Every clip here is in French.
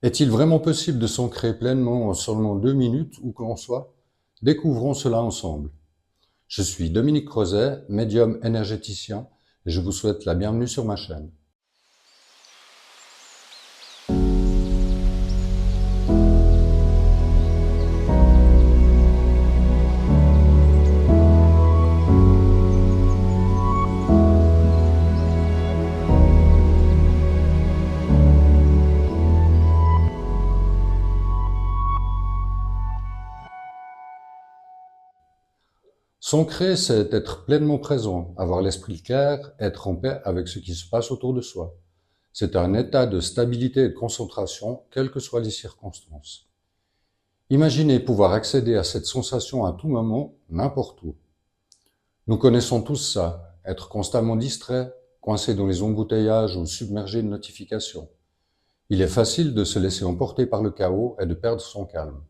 Est-il vraiment possible de s'ancrer pleinement en seulement 2 minutes où que l'on soit? Découvrons cela ensemble. Je suis Dominique Crozet, médium énergéticien, et je vous souhaite la bienvenue sur ma chaîne. S'ancrer, c'est être pleinement présent, avoir l'esprit clair, être en paix avec ce qui se passe autour de soi. C'est un état de stabilité et de concentration, quelles que soient les circonstances. Imaginez pouvoir accéder à cette sensation à tout moment, n'importe où. Nous connaissons tous ça, être constamment distrait, coincé dans les embouteillages ou submergé de notifications. Il est facile de se laisser emporter par le chaos et de perdre son calme.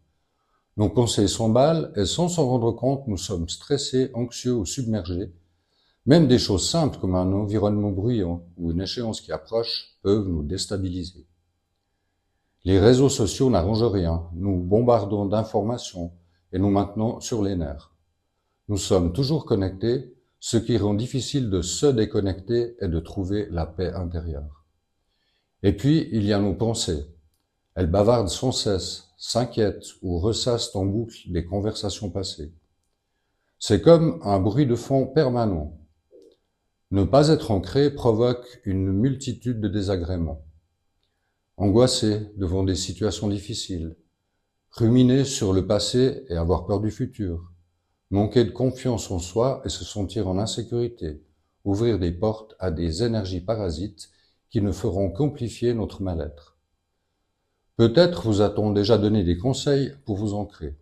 Nos pensées s'emballent et sans s'en rendre compte, nous sommes stressés, anxieux ou submergés. Même des choses simples comme un environnement bruyant ou une échéance qui approche peuvent nous déstabiliser. Les réseaux sociaux n'arrangent rien, nous bombardons d'informations et nous maintenons sur les nerfs. Nous sommes toujours connectés, ce qui rend difficile de se déconnecter et de trouver la paix intérieure. Et puis, il y a nos pensées. Elles bavardent sans cesse, s'inquiètent ou ressassent en boucle des conversations passées. C'est comme un bruit de fond permanent. Ne pas être ancré provoque une multitude de désagréments. Angoisser devant des situations difficiles, ruminer sur le passé et avoir peur du futur, manquer de confiance en soi et se sentir en insécurité, ouvrir des portes à des énergies parasites qui ne feront qu'amplifier notre mal-être. Peut-être vous a-t-on déjà donné des conseils pour vous ancrer,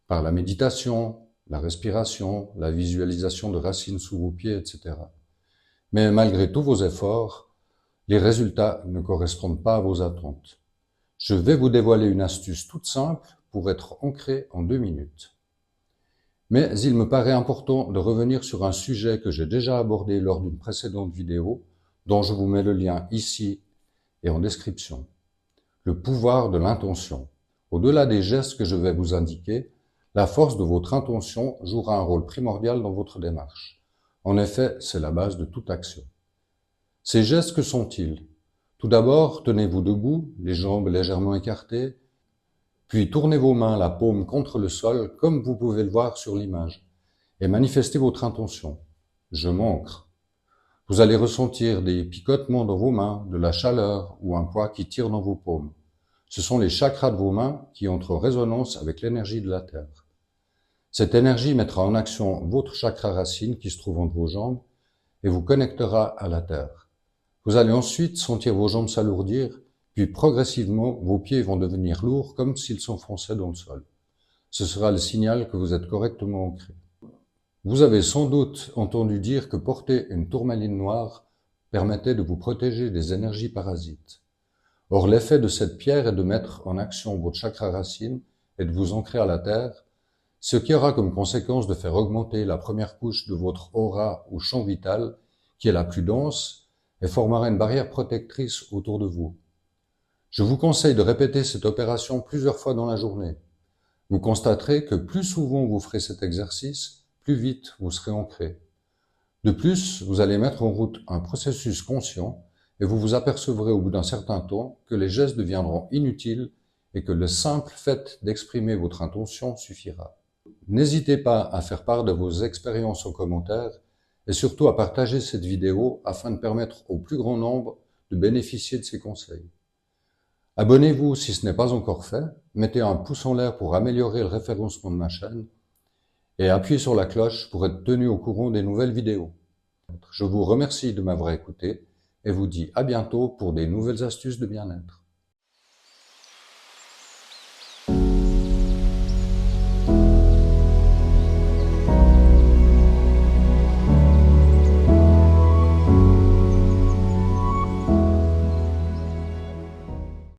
par la méditation, la respiration, la visualisation de racines sous vos pieds, etc. Mais malgré tous vos efforts, les résultats ne correspondent pas à vos attentes. Je vais vous dévoiler une astuce toute simple pour être ancré en 2 minutes. Mais il me paraît important de revenir sur un sujet que j'ai déjà abordé lors d'une précédente vidéo, dont je vous mets le lien ici et en description. Le pouvoir de l'intention. Au-delà des gestes que je vais vous indiquer, la force de votre intention jouera un rôle primordial dans votre démarche. En effet, c'est la base de toute action. Ces gestes, que sont-ils? Tout d'abord, tenez-vous debout, les jambes légèrement écartées, puis tournez vos mains, la paume contre le sol, comme vous pouvez le voir sur l'image, et manifestez votre intention. Je m'ancre. Vous allez ressentir des picotements dans vos mains, de la chaleur ou un poids qui tire dans vos paumes. Ce sont les chakras de vos mains qui entrent en résonance avec l'énergie de la Terre. Cette énergie mettra en action votre chakra racine qui se trouve entre vos jambes et vous connectera à la Terre. Vous allez ensuite sentir vos jambes s'alourdir, puis progressivement vos pieds vont devenir lourds comme s'ils s'enfonçaient dans le sol. Ce sera le signal que vous êtes correctement ancré. Vous avez sans doute entendu dire que porter une tourmaline noire permettait de vous protéger des énergies parasites. Or, l'effet de cette pierre est de mettre en action votre chakra racine et de vous ancrer à la terre, ce qui aura comme conséquence de faire augmenter la première couche de votre aura ou champ vital, qui est la plus dense, et formera une barrière protectrice autour de vous. Je vous conseille de répéter cette opération plusieurs fois dans la journée. Vous constaterez que plus souvent vous ferez cet exercice, plus vite vous serez ancré. De plus, vous allez mettre en route un processus conscient et vous vous apercevrez au bout d'un certain temps que les gestes deviendront inutiles et que le simple fait d'exprimer votre intention suffira. N'hésitez pas à faire part de vos expériences en commentaire et surtout à partager cette vidéo afin de permettre au plus grand nombre de bénéficier de ces conseils. Abonnez-vous si ce n'est pas encore fait, mettez un pouce en l'air pour améliorer le référencement de ma chaîne et appuyez sur la cloche pour être tenu au courant des nouvelles vidéos. Je vous remercie de m'avoir écouté et vous dis à bientôt pour des nouvelles astuces de bien-être.